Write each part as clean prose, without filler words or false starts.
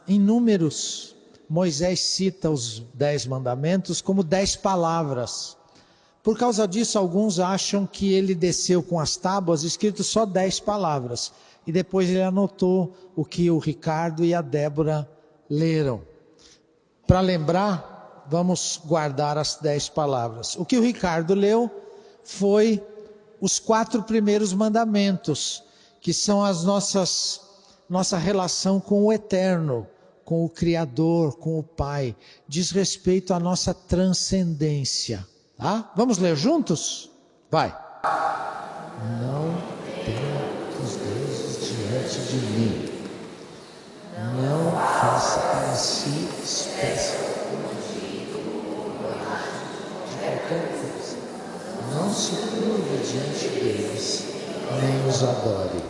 em Números, Moisés cita os 10 mandamentos como 10 palavras. Por causa disso, alguns acham que ele desceu com as tábuas escrito só 10 palavras. E depois ele anotou o que o Ricardo e a Débora leram. Para lembrar, vamos guardar as 10 palavras. O que o Ricardo leu foi os 4 primeiros mandamentos, que são nossa relação com o Eterno, com o Criador, com o Pai. Diz respeito à nossa transcendência. Tá? Vamos ler juntos? Vai. Não tenha outros deuses diante de mim. Não faça para si espécie de qualquer coisa. Não se curve diante deles, nem os adore.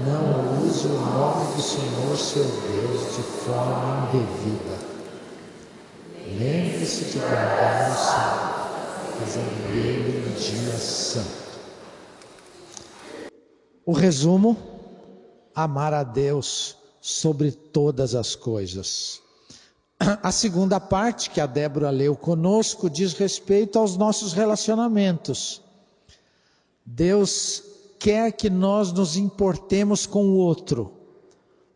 Não use o nome do Senhor seu Deus de forma indevida. Lembre-se de guardar o sábado, fazendo dele um dia santo. O resumo: amar a Deus sobre todas as coisas. A segunda parte, que a Débora leu conosco, diz respeito aos nossos relacionamentos. Deus quer que nós nos importemos com o outro.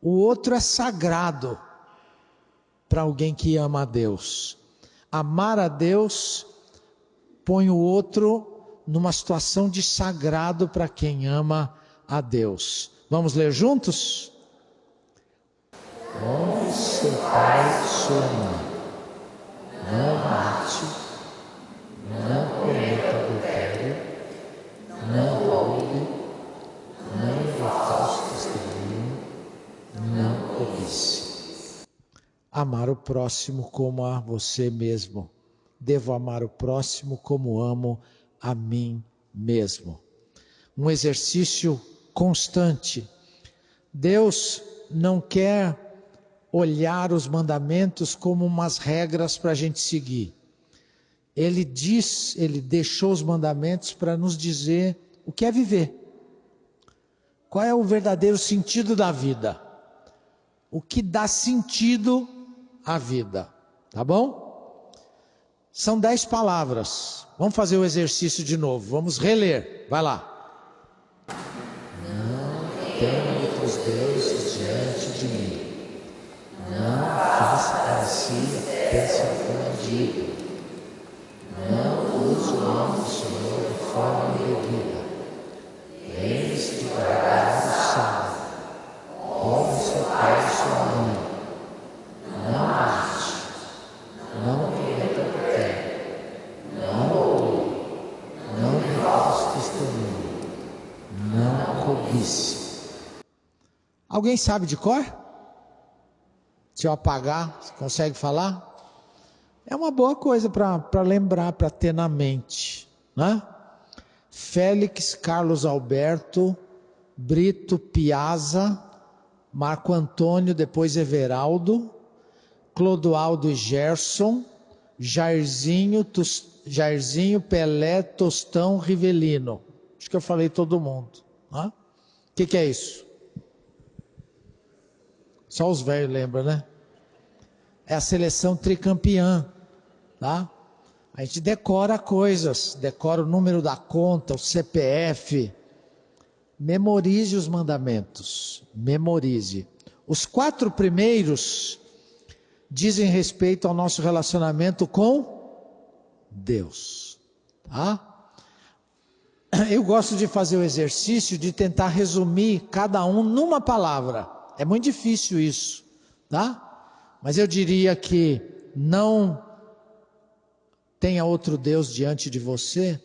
O outro é sagrado para alguém que ama a Deus. Amar a Deus põe o outro numa situação de sagrado para quem ama a Deus. Vamos ler juntos? Honre seu pai e sua mãe. Não mate. Não cometa adultério. Não roube. Não dê falso testemunho. Não cobice. Amar o próximo como a você mesmo. Devo amar o próximo como amo a mim mesmo. Um exercício constante. Deus não quer olhar os mandamentos como umas regras para a gente seguir. Ele deixou os mandamentos para nos dizer o que é viver. Qual é o verdadeiro sentido da vida? O que dá sentido à vida, tá bom? São 10 palavras. Vamos fazer o exercício de novo, vamos reler, vai lá. Não tenha outros deuses diante de mim. Não faça para si peça de ídolo. Não use o nome do Senhor de forma indevida. Lembre-se de guardar o sábado. Honre seu pai e sua mãe. Não mate. Não cometa adultério. Não roube. Não dê falso testemunho. Não cobice. Alguém sabe de cor? Se eu apagar, você consegue falar? É uma boa coisa para lembrar, para ter na mente, né? Félix, Carlos Alberto, Brito, Piazza, Marco Antônio, depois Everaldo, Clodoaldo e Gerson, Jairzinho, Pelé, Tostão, Rivelino. Acho que eu falei todo mundo. Né? O que é isso? Só os velhos lembram, né? É a seleção tricampeã, tá? A gente decora coisas, decora o número da conta, o CPF. Memorize os mandamentos, memorize. Os 4 primeiros dizem respeito ao nosso relacionamento com Deus, tá? Eu gosto de fazer o exercício de tentar resumir cada um numa palavra. É muito difícil isso, tá? Mas eu diria que não tenha outro Deus diante de você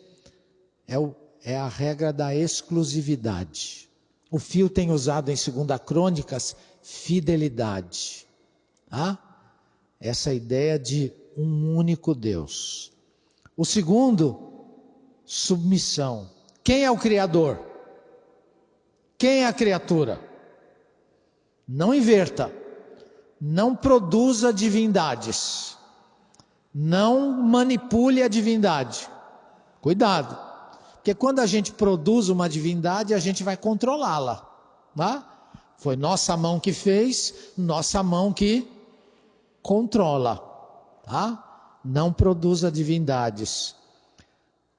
é a regra da exclusividade. O Fio tem usado em 2 Crônicas fidelidade, tá? Essa ideia de um único Deus. O segundo, submissão. Quem é o Criador? Quem é a criatura? Não inverta, não produza divindades, não manipule a divindade. Cuidado, porque quando a gente produz uma divindade, a gente vai controlá-la, tá? Foi nossa mão que fez, nossa mão que controla, tá? Não produza divindades.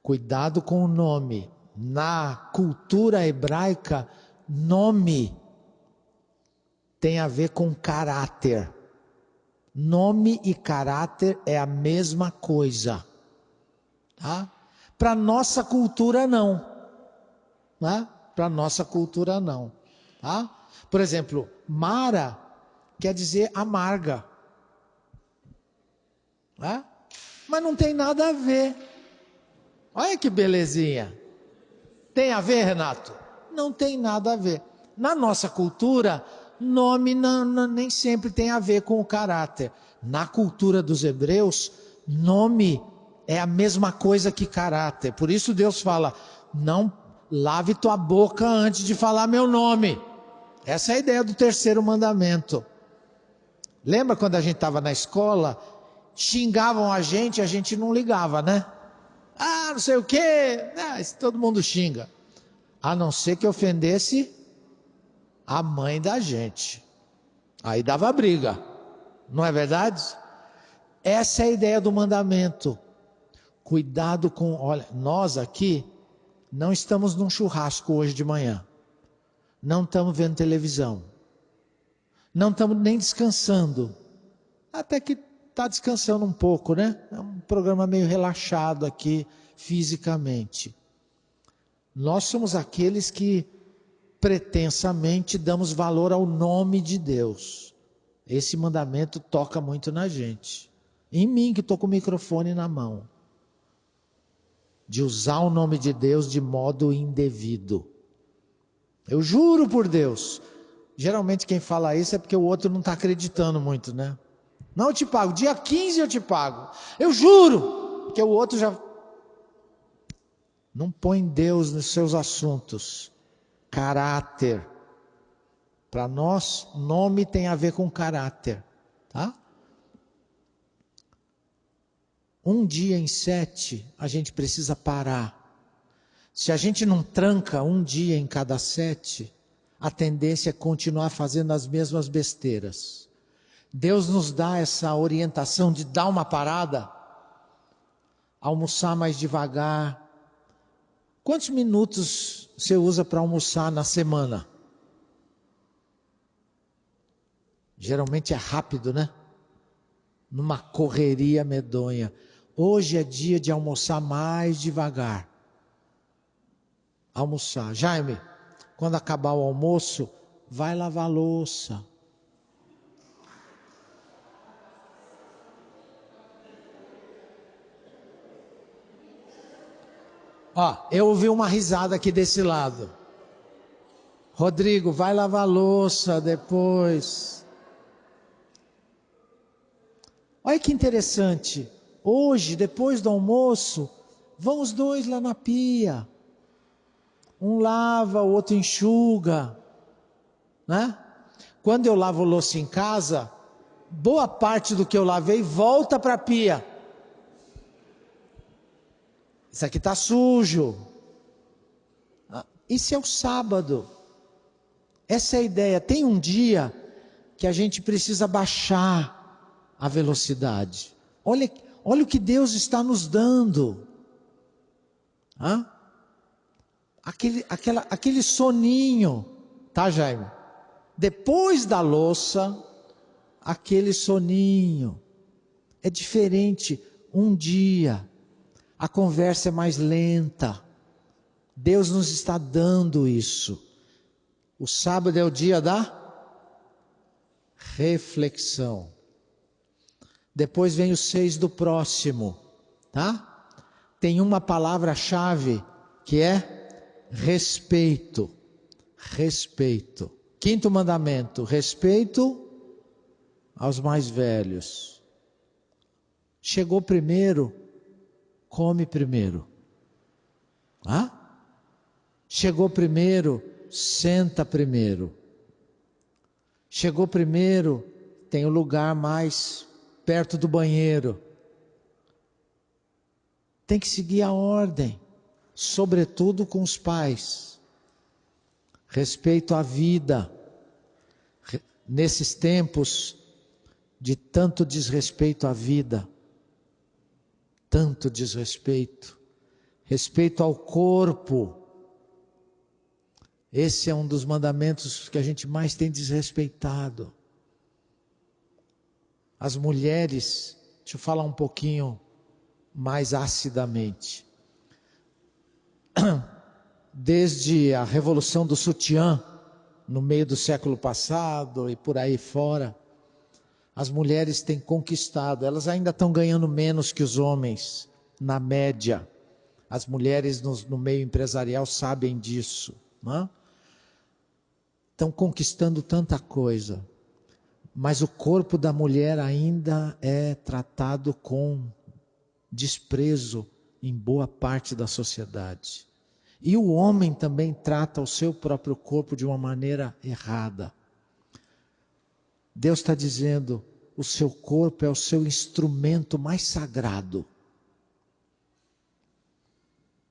Cuidado com o nome. Na cultura hebraica, nome tem a ver com caráter. Nome e caráter é a mesma coisa, tá? Para nossa cultura não, né? Para nossa cultura não, tá? Por exemplo, Mara quer dizer amarga, né? Mas não tem nada a ver. Olha que belezinha. Tem a ver, Renato? Não tem nada a ver. Na nossa cultura, nome nem sempre tem a ver com o caráter. Na cultura dos hebreus, nome é a mesma coisa que caráter. Por isso Deus fala, não lave tua boca antes de falar meu nome. Essa é a ideia do terceiro mandamento. Lembra quando a gente estava na escola, xingavam a gente não ligava, né? Ah, não sei o quê, todo mundo xinga. A não ser que ofendesse a mãe da gente. Aí dava briga, não é verdade? Essa é a ideia do mandamento. Cuidado com, olha, nós aqui não estamos num churrasco hoje de manhã. Não estamos vendo televisão. Não estamos nem descansando. Até que está descansando um pouco, né? É um programa meio relaxado aqui, fisicamente. Nós somos aqueles que pretensamente damos valor ao nome de Deus. Esse mandamento toca muito na gente. Em mim que estou com o microfone na mão. De usar o nome de Deus de modo indevido. Eu juro por Deus. Geralmente quem fala isso é porque o outro não está acreditando muito, né? Não, eu te pago, dia 15 eu te pago. Eu juro, porque o outro já... Não põe Deus nos seus assuntos. Caráter. Para nós, nome tem a ver com caráter, tá? Um dia em 7, a gente precisa parar. Se a gente não tranca um dia em cada 7, a tendência é continuar fazendo as mesmas besteiras. Deus nos dá essa orientação de dar uma parada, almoçar mais devagar. Quantos minutos você usa para almoçar na semana? Geralmente é rápido, né? Numa correria medonha. Hoje é dia de almoçar mais devagar. Almoçar. Jaime, quando acabar o almoço, vai lavar a louça. Ó, eu ouvi uma risada aqui desse lado. Rodrigo, vai lavar a louça depois. Olha que interessante. Hoje, depois do almoço, vão os dois lá na pia. Um lava, o outro enxuga, né? Quando eu lavo louça em casa, boa parte do que eu lavei volta para a pia. Isso aqui está sujo. Isso é o sábado. Essa é a ideia. Tem um dia que a gente precisa baixar a velocidade. Olha o que Deus está nos dando. Aquele soninho, tá, Jaime? Depois da louça, aquele soninho. É diferente. Um dia, a conversa é mais lenta. Deus nos está dando isso. O sábado é o dia da reflexão. Depois vem os 6 do próximo, tá? Tem uma palavra-chave que é respeito. Respeito. 5º mandamento, respeito aos mais velhos. Chegou primeiro, come primeiro. Chegou primeiro, senta primeiro. Chegou primeiro, tem o lugar mais perto do banheiro. Tem que seguir a ordem, sobretudo com os pais. Respeito à vida. nesses tempos de tanto desrespeito à vida, tanto desrespeito, respeito ao corpo. Esse é um dos mandamentos que a gente mais tem desrespeitado. As mulheres, deixa eu falar um pouquinho mais acidamente. Desde a revolução do sutiã, no meio do século passado e por aí fora, as mulheres têm conquistado, elas ainda estão ganhando menos que os homens, na média. As mulheres no meio empresarial sabem disso, não é? Estão conquistando tanta coisa, mas o corpo da mulher ainda é tratado com desprezo em boa parte da sociedade. E o homem também trata o seu próprio corpo de uma maneira errada. Deus está dizendo, o seu corpo é o seu instrumento mais sagrado.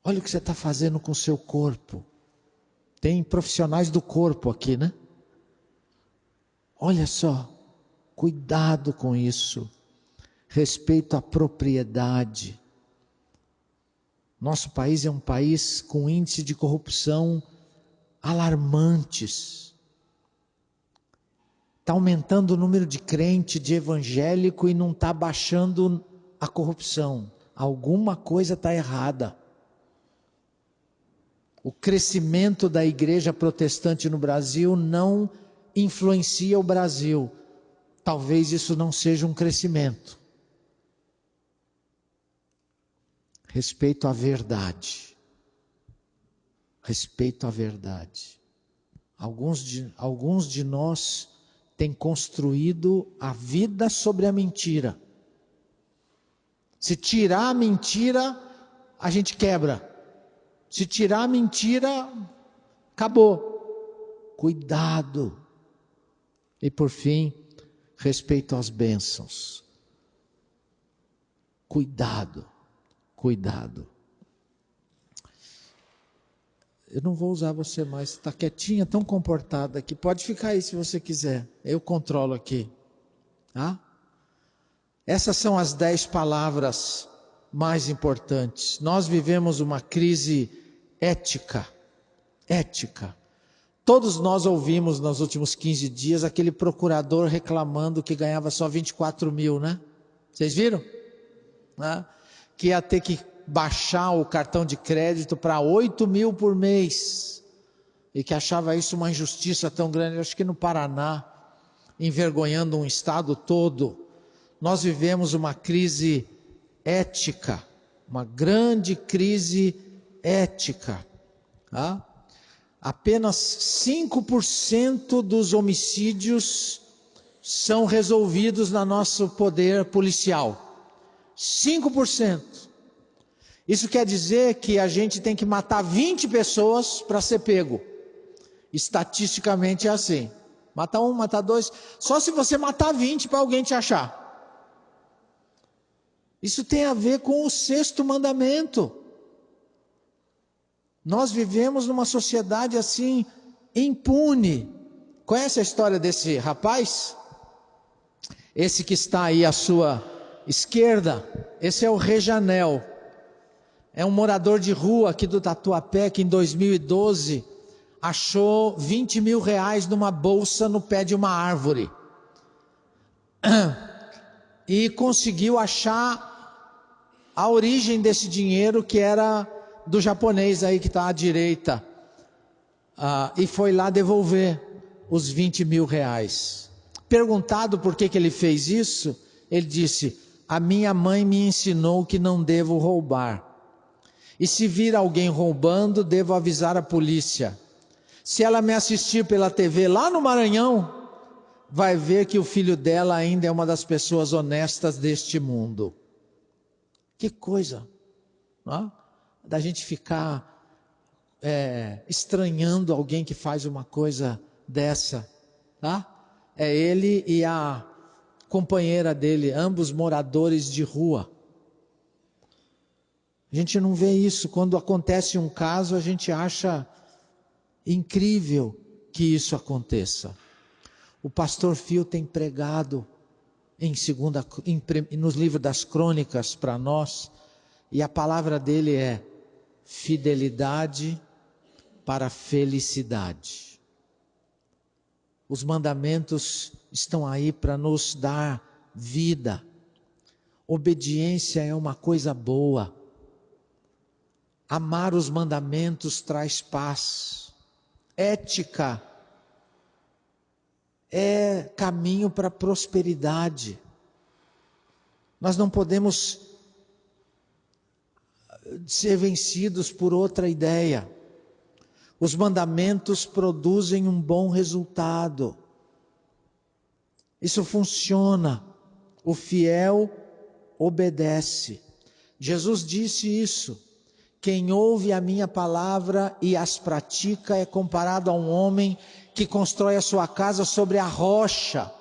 Olha o que você está fazendo com o seu corpo. Tem profissionais do corpo aqui, né? Olha só, cuidado com isso. Respeito à propriedade. Nosso país é um país com índice de corrupção alarmantes. Está aumentando o número de crente, de evangélico e não está baixando a corrupção. Alguma coisa está errada. O crescimento da igreja protestante no Brasil não influencia o Brasil. Talvez isso não seja um crescimento. Respeito à verdade. Respeito à verdade. Alguns de nós têm construído a vida sobre a mentira. Se tirar a mentira, a gente quebra. Se tirar a mentira, acabou. Cuidado. E por fim, respeito às bênçãos. Cuidado. Cuidado. Eu não vou usar você mais, você está quietinha, tão comportada aqui. Pode ficar aí se você quiser, eu controlo aqui. Tá? Essas são as 10 palavras mais importantes. Nós vivemos uma crise ética. Todos nós ouvimos nos últimos 15 dias aquele procurador reclamando que ganhava só 24 mil, né? Vocês viram? Né? Que ia ter que baixar o cartão de crédito para 8 mil por mês, e que achava isso uma injustiça tão grande. Acho que no Paraná, envergonhando um estado todo. Nós vivemos uma crise ética, uma grande crise ética. Tá? Apenas 5% dos homicídios são resolvidos no nosso poder policial. 5%. Isso quer dizer que a gente tem que matar 20 pessoas para ser pego. Estatisticamente é assim. Mata um, mata dois. Só se você matar 20 para alguém te achar. Isso tem a ver com o 6º mandamento. Nós vivemos numa sociedade assim, impune. Conhece a história desse rapaz? Esse que está aí à sua esquerda, esse é o Rejanel. É um morador de rua aqui do Tatuapé que em 2012 achou 20 mil reais numa bolsa no pé de uma árvore. E conseguiu achar a origem desse dinheiro, que era do japonês aí que está à direita. E foi lá devolver os 20 mil reais. Perguntado por que ele fez isso, ele disse: a minha mãe me ensinou que não devo roubar. E se vir alguém roubando, devo avisar a polícia. Se ela me assistir pela TV lá no Maranhão, vai ver que o filho dela ainda é uma das pessoas honestas deste mundo. Que coisa, não é? Da gente ficar estranhando alguém que faz uma coisa dessa. Tá? É ele e a companheira dele, ambos moradores de rua. A gente não vê isso. Quando acontece um caso, a gente acha incrível que isso aconteça. O pastor Fio tem pregado nos livros das crônicas para nós, e a palavra dele é fidelidade para felicidade. Os mandamentos estão aí para nos dar vida. Obediência é uma coisa boa. Amar os mandamentos traz paz. Ética é caminho para a prosperidade. Nós não podemos ser vencidos por outra ideia. Os mandamentos produzem um bom resultado. Isso funciona. O fiel obedece. Jesus disse isso. Quem ouve a minha palavra e as pratica é comparado a um homem que constrói a sua casa sobre a rocha.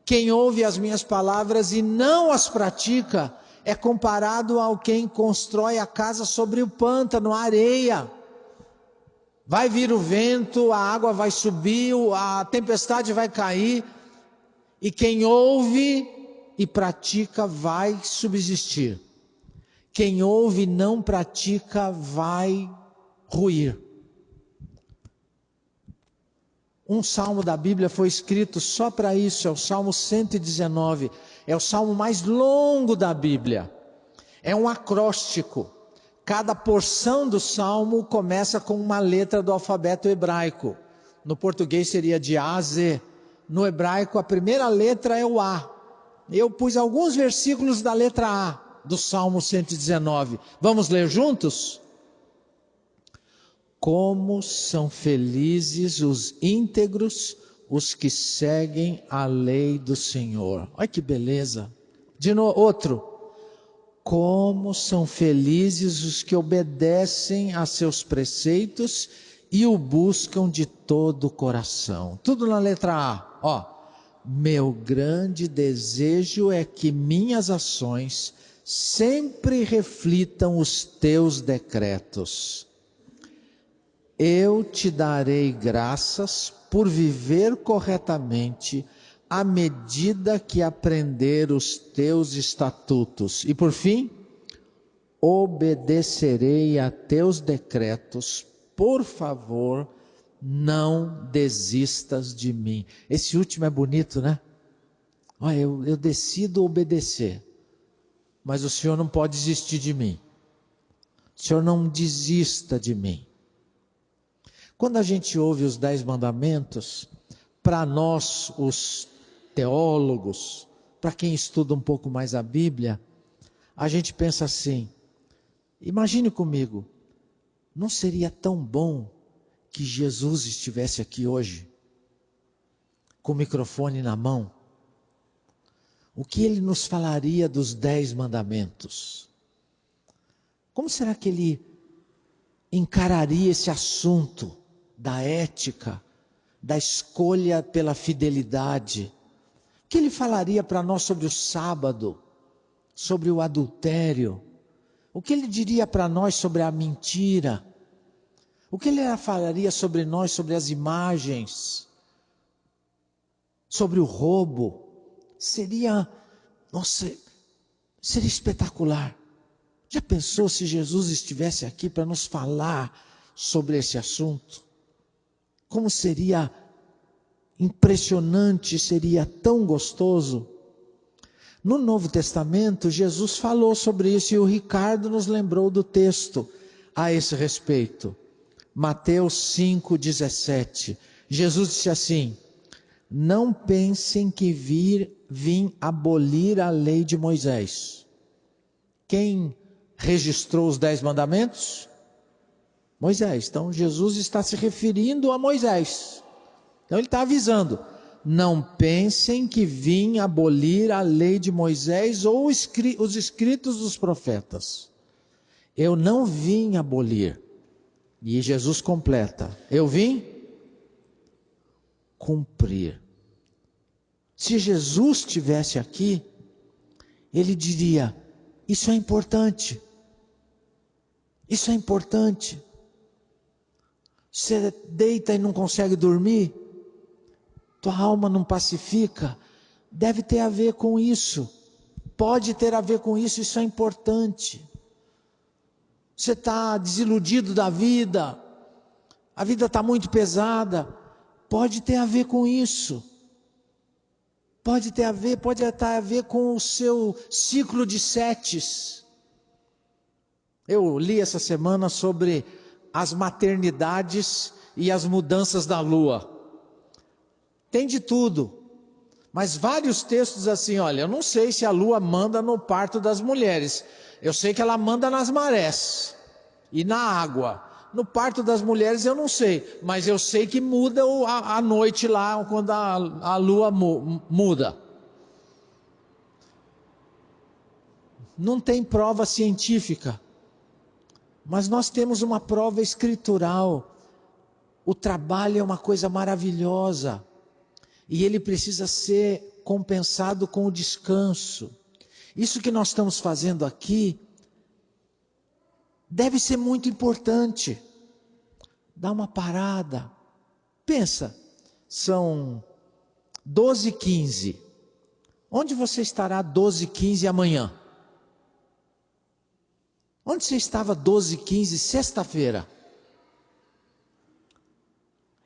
Quem ouve as minhas palavras e não as pratica é comparado ao quem constrói a casa sobre o pântano, a areia. Vai vir o vento, a água vai subir, a tempestade vai cair, e quem ouve e pratica vai subsistir. Quem ouve e não pratica vai ruir. Um salmo da Bíblia foi escrito só para isso, é o Salmo 119. É o salmo mais longo da Bíblia. É um acróstico. Cada porção do salmo começa com uma letra do alfabeto hebraico. No português seria de A a Z. No hebraico a primeira letra é o A. Eu pus alguns versículos da letra A do Salmo 119. Vamos ler juntos? Como são felizes os íntegros, os que seguem a lei do Senhor. Olha que beleza. De novo, outro. Como são felizes os que obedecem a seus preceitos e o buscam de todo o coração. Tudo na letra A. Ó, meu grande desejo é que minhas ações sempre reflitam os teus decretos. Eu te darei graças por viver corretamente à medida que aprender os teus estatutos. E por fim, obedecerei a teus decretos. Por favor, não desistas de mim. Esse último é bonito, né? Olha, eu decido obedecer, mas o Senhor não pode desistir de mim. O Senhor não desista de mim. Quando a gente ouve os 10 mandamentos, para nós, os teólogos, para quem estuda um pouco mais a Bíblia, a gente pensa assim, imagine comigo, não seria tão bom que Jesus estivesse aqui hoje, com o microfone na mão? O que ele nos falaria dos 10 mandamentos? Como será que ele encararia esse assunto da ética, da escolha pela fidelidade? O que ele falaria para nós sobre o sábado, sobre o adultério? O que ele diria para nós sobre a mentira? O que ele falaria sobre nós, sobre as imagens? Sobre o roubo? Seria espetacular. Já pensou se Jesus estivesse aqui para nos falar sobre esse assunto? Como seria impressionante, seria tão gostoso. No Novo Testamento, Jesus falou sobre isso e o Ricardo nos lembrou do texto a esse respeito. Mateus 5,17. Jesus disse assim: não pensem que vim abolir a lei de Moisés. Quem registrou os 10 mandamentos? Moisés. Então Jesus está se referindo a Moisés. Então ele está avisando, não pensem que vim abolir a lei de Moisés ou os escritos dos profetas. Eu não vim abolir. E Jesus completa, eu vim cumprir. Se Jesus estivesse aqui, ele diria, isso é importante. Isso é importante. Você deita e não consegue dormir? tua alma não pacifica, deve ter a ver com isso. Pode ter a ver com isso, isso é importante. Você está desiludido da vida, a vida está muito pesada, pode ter a ver com isso. Pode ter a ver com o seu ciclo de setes. Eu li essa semana sobre as maternidades e as mudanças da lua. Tem de tudo, mas vários textos assim, olha, eu não sei se a lua manda no parto das mulheres, eu sei que ela manda nas marés e na água. No parto das mulheres eu não sei, mas eu sei que muda a noite lá, quando a lua muda. Não tem prova científica, mas nós temos uma prova escritural. O trabalho é uma coisa maravilhosa, e ele precisa ser compensado com o descanso. Isso que nós estamos fazendo aqui deve ser muito importante. Dá uma parada. Pensa, são 12h15. Onde você estará 12h15 amanhã? Onde você estava 12h15 sexta-feira?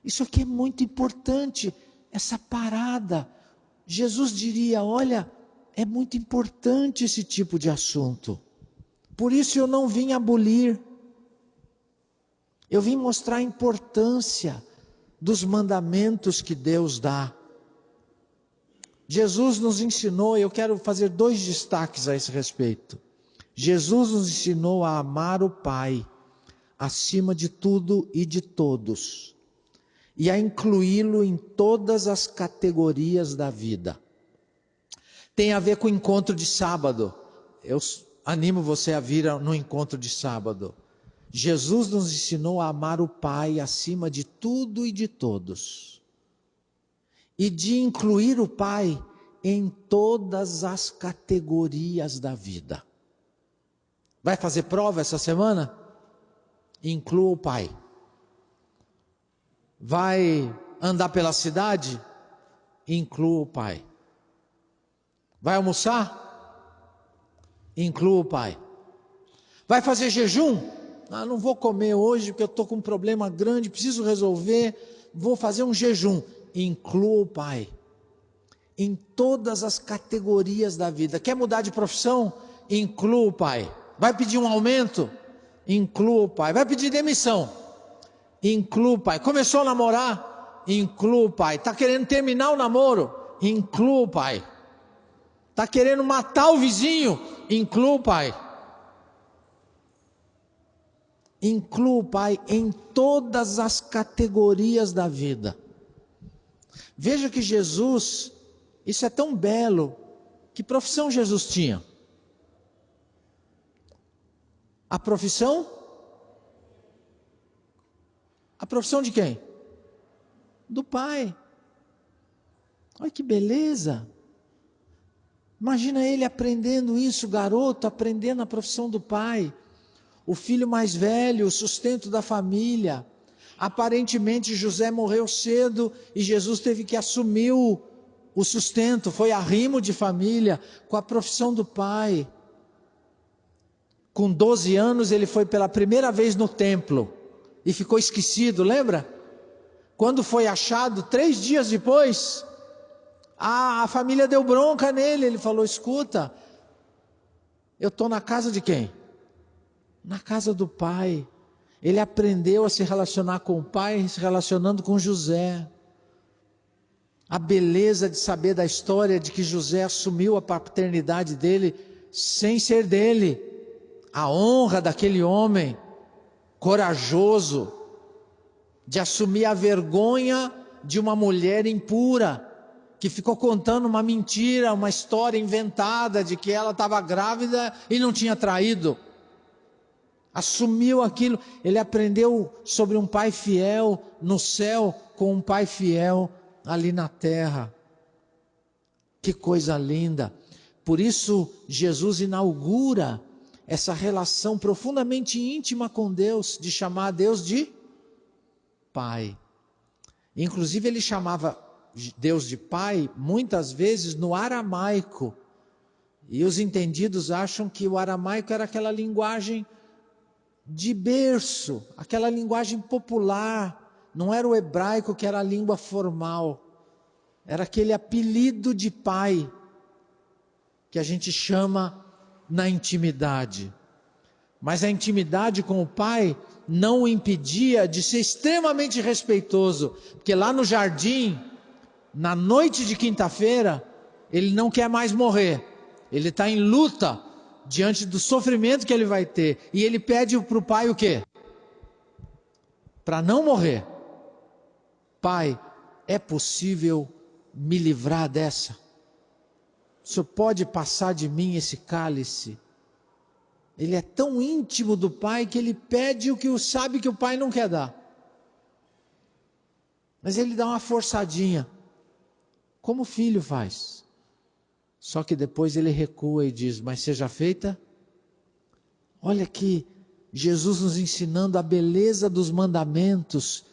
Isso aqui é muito importante, essa parada. Jesus diria, olha, é muito importante esse tipo de assunto. Por isso eu não vim abolir. Eu vim mostrar a importância dos mandamentos que Deus dá. Jesus nos ensinou, eu quero fazer 2 destaques a esse respeito. Jesus nos ensinou a amar o Pai, acima de tudo e de todos, e a incluí-lo em todas as categorias da vida. Tem a ver com o encontro de sábado. Eu animo você a vir no encontro de sábado. Jesus nos ensinou a amar o Pai acima de tudo e de todos, e de incluir o Pai em todas as categorias da vida. Vai fazer prova essa semana? Inclua o Pai. Vai andar pela cidade? Inclua o Pai. Vai almoçar? Inclua o Pai. Vai fazer jejum? Não vou comer hoje porque eu estou com um problema grande, preciso resolver, vou fazer um jejum. Inclua o Pai. Em todas as categorias da vida. Quer mudar de profissão? Inclua o Pai. Vai pedir um aumento? Inclua o Pai. Vai pedir demissão? Inclua o Pai. Começou a namorar? Inclua o Pai. Está querendo terminar o namoro? Inclua o Pai. Está querendo matar o vizinho? Inclua o Pai. Inclua o Pai em todas as categorias da vida. Veja que Jesus, isso é tão belo. Que profissão Jesus tinha? A profissão? A profissão de quem? Do Pai. Olha que beleza. Imagina ele aprendendo isso, garoto, aprendendo a profissão do Pai. O filho mais velho, o sustento da família. Aparentemente José morreu cedo e Jesus teve que assumir o sustento. Foi arrimo de família com a profissão do pai. Com 12 anos ele foi pela primeira vez no templo e ficou esquecido, lembra? Quando foi achado, 3 dias depois, a família deu bronca nele. Ele falou, escuta, eu estou na casa de quem? Na casa do Pai. Ele aprendeu a se relacionar com o Pai, se relacionando com José. A beleza de saber da história de que José assumiu a paternidade dele sem ser dele. A honra daquele homem corajoso de assumir a vergonha de uma mulher impura que ficou contando uma mentira, uma história inventada de que ela estava grávida e não tinha traído. Assumiu aquilo. Ele aprendeu sobre um pai fiel no céu com um pai fiel ali na terra. Que coisa linda. Por isso Jesus inaugura essa relação profundamente íntima com Deus, de chamar Deus de Pai. Inclusive ele chamava Deus de pai, muitas vezes no aramaico. E os entendidos acham que o aramaico era aquela linguagem de berço, aquela linguagem popular. Não era o hebraico que era a língua formal. Era aquele apelido de pai que a gente chama na intimidade. Mas a intimidade com o pai não o impedia de ser extremamente respeitoso. Porque lá no jardim, na noite de quinta-feira, ele não quer mais morrer. Ele está em luta diante do sofrimento que ele vai ter. E ele pede para o pai o quê? Para não morrer. Pai, é possível me livrar dessa? O senhor pode passar de mim esse cálice? Ele é tão íntimo do pai que ele pede o que sabe que o pai não quer dar. Mas ele dá uma forçadinha, como o filho faz. Só que depois ele recua e diz, mas seja feita. Olha aqui, Jesus nos ensinando a beleza dos mandamentos,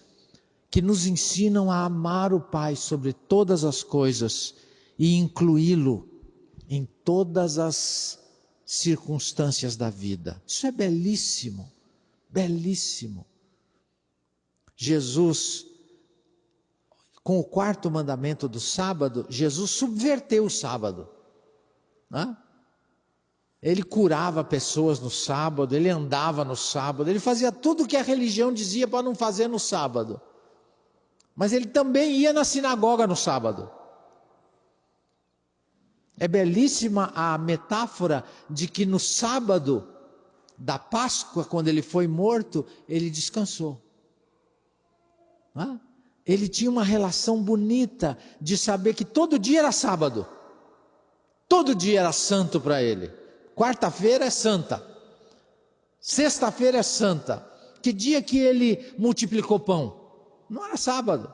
que nos ensinam a amar o Pai sobre todas as coisas e incluí-lo em todas as circunstâncias da vida. Isso é belíssimo, belíssimo. Jesus, com o quarto mandamento do sábado, Jesus subverteu o sábado. Ele curava pessoas no sábado, ele andava no sábado, ele fazia tudo o que a religião dizia para não fazer no sábado. Mas ele também ia na sinagoga no sábado. É belíssima a metáfora de que no sábado da Páscoa, quando ele foi morto, ele descansou. Ele tinha uma relação bonita de saber que todo dia era sábado. Todo dia era santo para ele. Quarta-feira é santa. Sexta-feira é santa. Que dia que ele multiplicou pão? Não era sábado.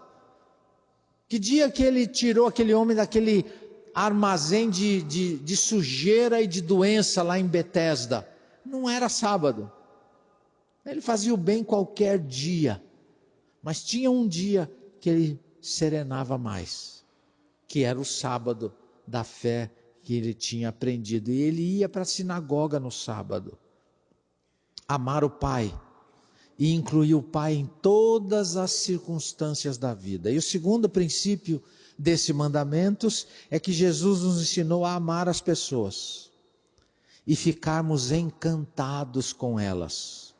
Que dia que ele tirou aquele homem daquele armazém de sujeira e de doença lá em Betesda? Não era sábado. Ele fazia o bem qualquer dia. Mas tinha um dia que ele serenava mais, que era o sábado da fé que ele tinha aprendido. E ele ia para a sinagoga no sábado. Amar o Pai e incluir o Pai em todas as circunstâncias da vida. E o segundo princípio desses mandamentos é que Jesus nos ensinou a amar as pessoas e ficarmos encantados com elas,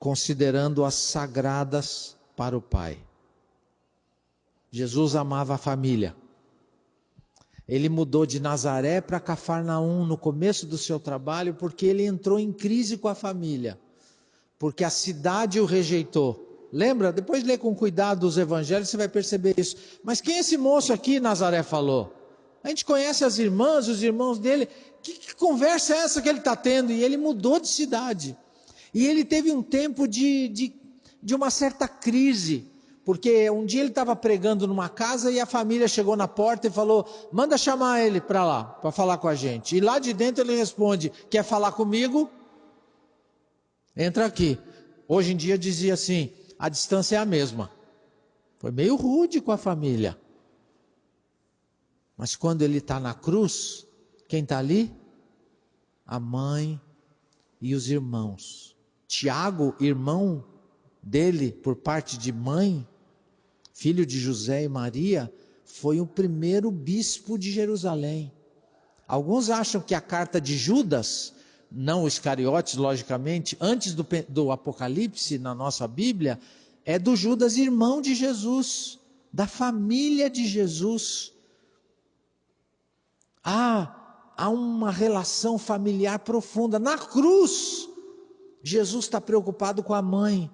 considerando-as sagradas para o Pai. Jesus amava a família. Ele mudou de Nazaré para Cafarnaum no começo do seu trabalho porque ele entrou em crise com a família. Porque a cidade o rejeitou. Lembra? Depois lê com cuidado os evangelhos, você vai perceber isso. Mas quem é esse moço aqui, Nazaré falou? A gente conhece as irmãs, os irmãos dele. Que conversa é essa que ele está tendo? E ele mudou de cidade. E ele teve um tempo de uma certa crise. Porque um dia ele estava pregando numa casa e a família chegou na porta e falou, manda chamar ele para lá, para falar com a gente. E lá de dentro ele responde, quer falar comigo? Entra aqui. Hoje em dia dizia assim, a distância é a mesma. Foi meio rude com a família. Mas quando ele está na cruz, quem está ali? A mãe e os irmãos. Tiago, irmão dele por parte de mãe, filho de José e Maria, foi o primeiro bispo de Jerusalém. Alguns acham que a carta de Judas, não os Iscariotes, logicamente, antes do Apocalipse na nossa Bíblia, é do Judas, irmão de Jesus, da família de Jesus. Há uma relação familiar profunda. Na cruz, Jesus está preocupado com a mãe,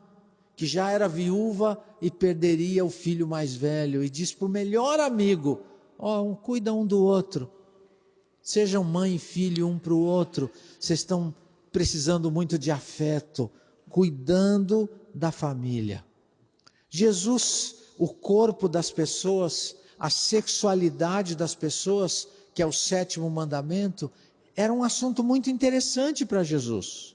que já era viúva e perderia o filho mais velho, e diz para o melhor amigo, cuida um do outro, sejam mãe e filho um para o outro, vocês estão precisando muito de afeto, cuidando da família. Jesus, o corpo das pessoas, a sexualidade das pessoas, que é o 7º mandamento, era um assunto muito interessante para Jesus.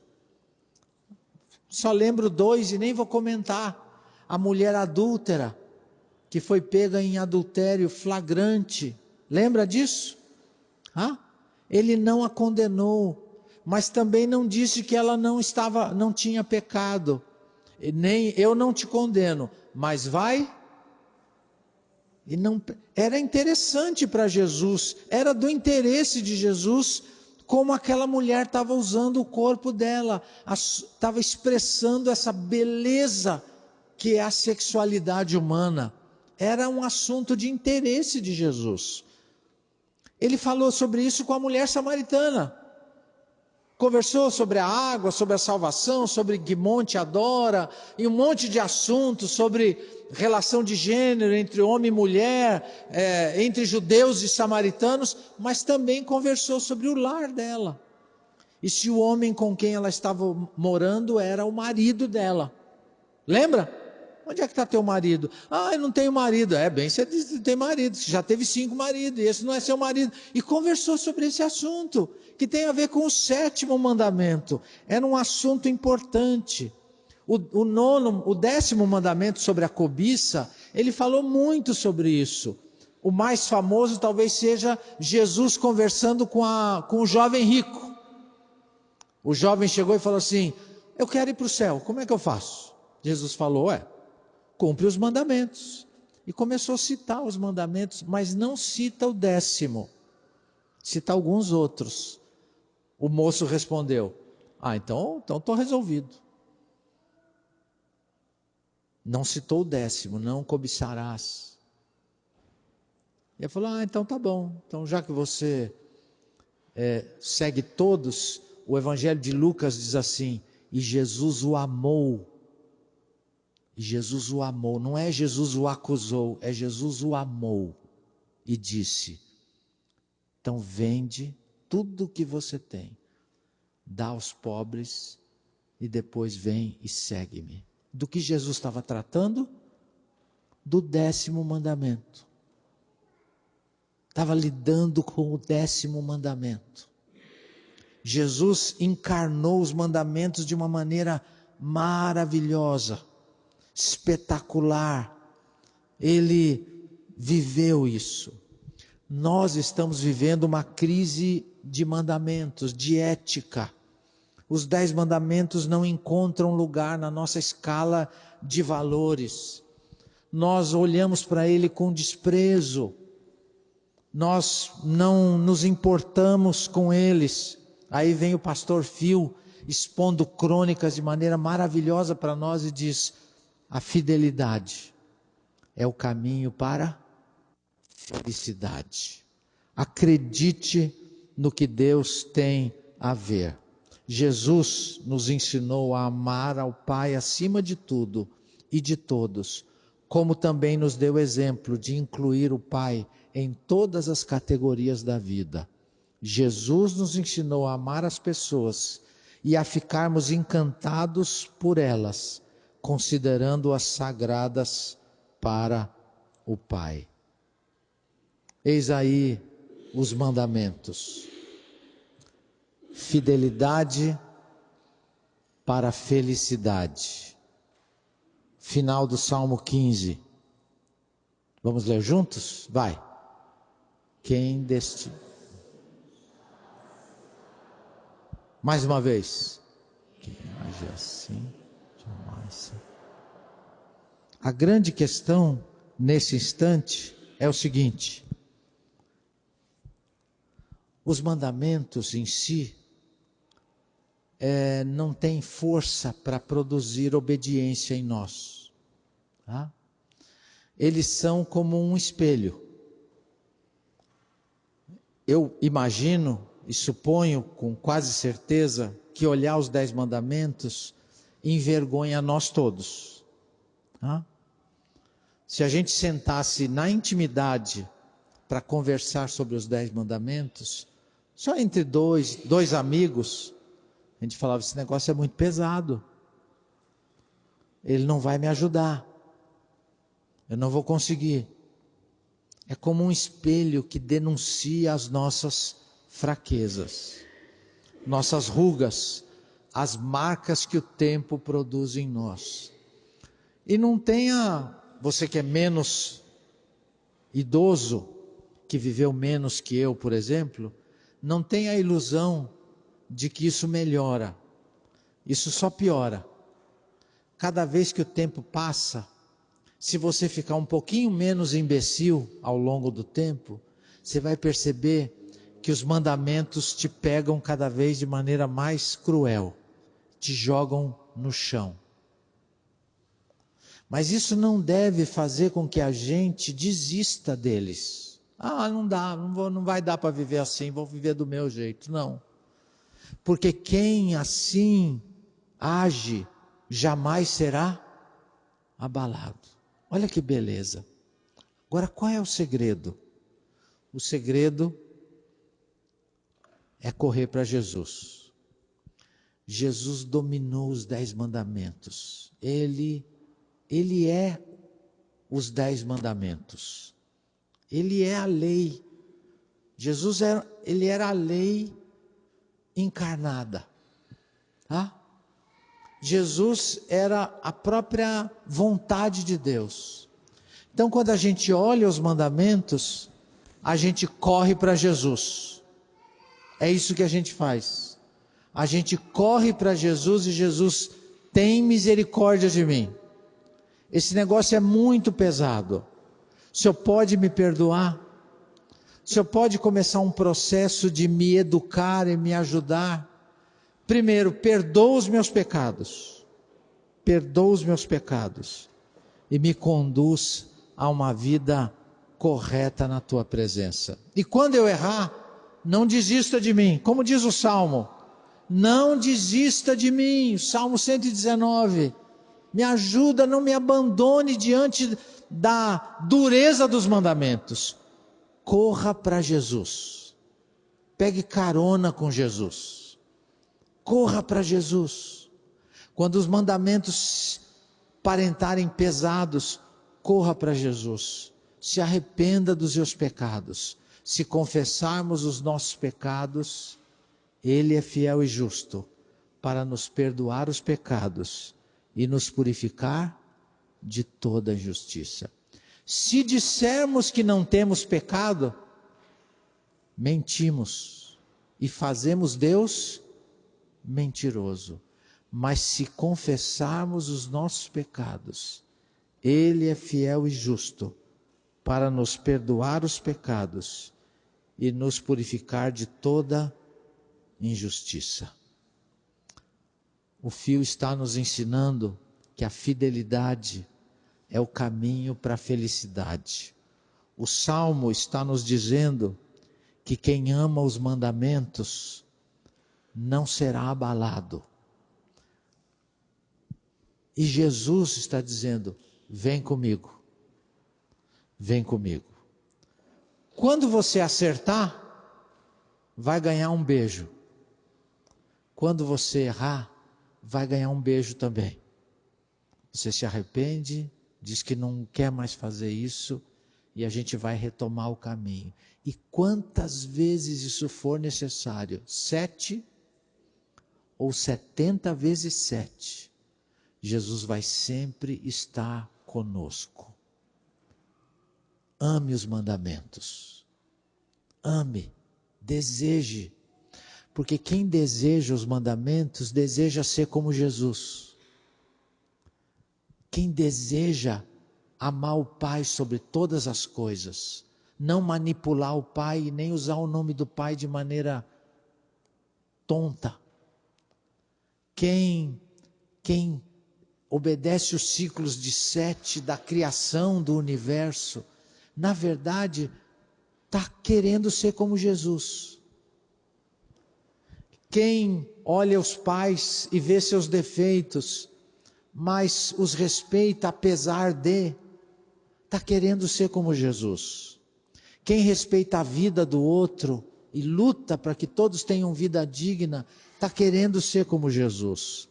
Só lembro 2 e nem vou comentar. A mulher adúltera, que foi pega em adultério flagrante. Lembra disso? Ele não a condenou, mas também não disse que ela não tinha pecado. E nem eu não te condeno, mas vai. E não era interessante para Jesus, era do interesse de Jesus como aquela mulher estava usando o corpo dela, estava expressando essa beleza que é a sexualidade humana. Era um assunto de interesse de Jesus. Ele falou sobre isso com a mulher samaritana. Conversou sobre a água, sobre a salvação, sobre que monte adora, e um monte de assuntos sobre relação de gênero entre homem e mulher, entre judeus e samaritanos, mas também conversou sobre o lar dela. E se o homem com quem ela estava morando era o marido dela. Lembra? Onde é que está teu marido? Eu não tenho marido. Bem, você diz que tem marido, você já teve 5 maridos, e esse não é seu marido. E conversou sobre esse assunto, que tem a ver com o 7º mandamento. Era um assunto importante. O 10º mandamento sobre a cobiça, ele falou muito sobre isso. O mais famoso talvez seja Jesus conversando com o jovem rico. O jovem chegou e falou assim: eu quero ir para o céu, como é que eu faço? Jesus falou: cumpre os mandamentos. E começou a citar os mandamentos, mas não cita o 10º, cita alguns outros. O moço respondeu: então estou resolvido. Não citou o 10º, não cobiçarás. E ele falou: então tá bom, então já que você segue todos, o Evangelho de Lucas diz assim: e Jesus o amou. E Jesus o amou, não é Jesus o acusou, é Jesus o amou. E disse: então vende tudo o que você tem, dá aos pobres e depois vem e segue-me. Do que Jesus estava tratando? Do 10º mandamento. Estava lidando com o 10º mandamento. Jesus encarnou os mandamentos de uma maneira maravilhosa, espetacular. Ele viveu isso. Nós estamos vivendo uma crise de mandamentos, de ética. Os 10 mandamentos não encontram lugar na nossa escala de valores. Nós olhamos para ele com desprezo. Nós não nos importamos com eles. Aí vem o pastor Phil expondo crônicas de maneira maravilhosa para nós e diz: a fidelidade é o caminho para a felicidade. Acredite no que Deus tem a ver. Jesus nos ensinou a amar ao Pai acima de tudo e de todos, como também nos deu exemplo de incluir o Pai em todas as categorias da vida. Jesus nos ensinou a amar as pessoas e a ficarmos encantados por elas, considerando-as sagradas para o Pai. Eis aí os mandamentos. Fidelidade para a felicidade. Final do Salmo 15. Vamos ler juntos? Vai. Quem deste... Mais uma vez. Que haja assim, jamais. A grande questão nesse instante é o seguinte: os mandamentos em si não têm força para produzir obediência em nós. Tá? Eles são como um espelho. Eu imagino e suponho com quase certeza que olhar os 10 mandamentos envergonha nós todos. Tá? Se a gente sentasse na intimidade para conversar sobre os 10 mandamentos, só entre dois amigos, a gente falava: esse negócio é muito pesado, ele não vai me ajudar, eu não vou conseguir. É como um espelho que denuncia as nossas fraquezas, nossas rugas, as marcas que o tempo produz em nós. E não tenha, você que é menos Idoso que viveu menos que eu, por exemplo, não tem a ilusão de que isso melhora. Isso só piora. Cada vez que o tempo passa, se você ficar um pouquinho menos imbecil ao longo do tempo, você vai perceber que os mandamentos te pegam cada vez de maneira mais cruel, te jogam no chão. Mas isso não deve fazer com que a gente desista deles. Não dá, não vai dar para viver assim, vou viver do meu jeito. Não. Porque quem assim age, jamais será abalado. Olha que beleza. Agora, qual é o segredo? O segredo é correr para Jesus. Jesus dominou os 10 mandamentos. Ele é os 10 mandamentos. Ele é a lei. Jesus ele era a lei encarnada. Tá? Jesus era a própria vontade de Deus. Então, quando a gente olha os mandamentos, a gente corre para Jesus. É isso que a gente faz. A gente corre para Jesus e Jesus tem misericórdia de mim. Esse negócio é muito pesado. O Senhor pode me perdoar? O Senhor pode começar um processo de me educar e me ajudar? Primeiro, perdoa os meus pecados. Perdoa os meus pecados. E me conduz a uma vida correta na tua presença. E quando eu errar, não desista de mim. Como diz o Salmo, não desista de mim. Salmo 119. Me ajuda, não me abandone diante da dureza dos mandamentos. Corra para Jesus. Pegue carona com Jesus. Corra para Jesus. Quando os mandamentos parentarem pesados, corra para Jesus. Se arrependa dos seus pecados. Se confessarmos os nossos pecados, Ele é fiel e justo para nos perdoar os pecados e nos purificar de toda injustiça. Se dissermos que não temos pecado, mentimos e fazemos Deus mentiroso. Mas se confessarmos os nossos pecados, Ele é fiel e justo para nos perdoar os pecados e nos purificar de toda injustiça. O fio está nos ensinando que a fidelidade é o caminho para a felicidade. O Salmo está nos dizendo que quem ama os mandamentos não será abalado. E Jesus está dizendo, vem comigo. Vem comigo. Quando você acertar, vai ganhar um beijo. Quando você errar, vai ganhar um beijo também. Você se arrepende, diz que não quer mais fazer isso, e a gente vai retomar o caminho. E quantas vezes isso for necessário, 7 ou 70 vezes 7, Jesus vai sempre estar conosco. Ame os mandamentos. Ame, deseje. Porque quem deseja os mandamentos, deseja ser como Jesus. Quem deseja amar o Pai sobre todas as coisas, não manipular o Pai e nem usar o nome do Pai de maneira tonta. Quem obedece os ciclos de 7 da criação do universo, na verdade, está querendo ser como Jesus. Quem olha os pais e vê seus defeitos, mas os respeita apesar de, está querendo ser como Jesus. Quem respeita a vida do outro e luta para que todos tenham vida digna, está querendo ser como Jesus.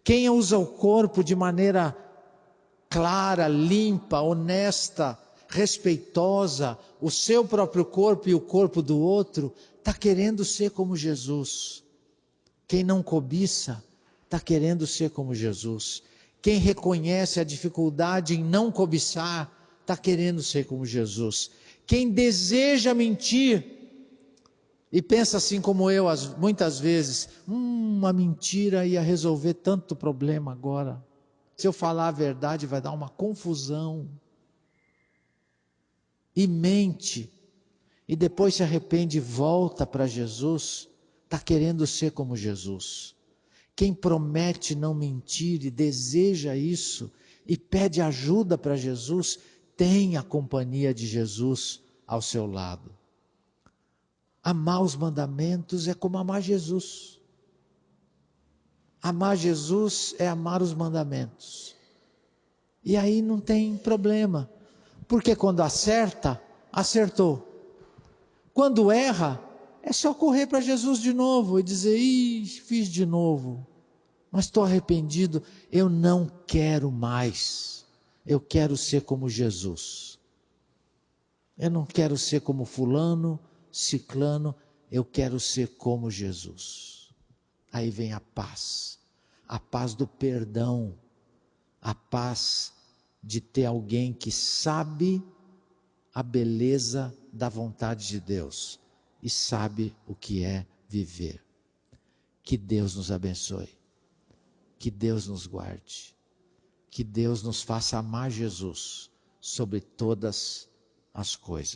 Quem usa o corpo de maneira clara, limpa, honesta, respeitosa, o seu próprio corpo e o corpo do outro, está querendo ser como Jesus. Quem não cobiça, está querendo ser como Jesus. Quem reconhece a dificuldade em não cobiçar, está querendo ser como Jesus. Quem deseja mentir e pensa assim como eu, muitas vezes, uma mentira ia resolver tanto problema agora. Se eu falar a verdade vai dar uma confusão. E mente, e depois se arrepende e volta para Jesus, está querendo ser como Jesus. Quem promete não mentir e deseja isso, e pede ajuda para Jesus, tem a companhia de Jesus ao seu lado. Amar os mandamentos é como amar Jesus. Amar Jesus é amar os mandamentos. E aí não tem problema. Porque quando acerta, acertou. Quando erra, é só correr para Jesus de novo e dizer, fiz de novo. Mas estou arrependido, eu não quero mais. Eu quero ser como Jesus. Eu não quero ser como fulano, ciclano, eu quero ser como Jesus. Aí vem a paz do perdão, a paz de ter alguém que sabe a beleza da vontade de Deus e sabe o que é viver. Que Deus nos abençoe, que Deus nos guarde, que Deus nos faça amar Jesus sobre todas as coisas.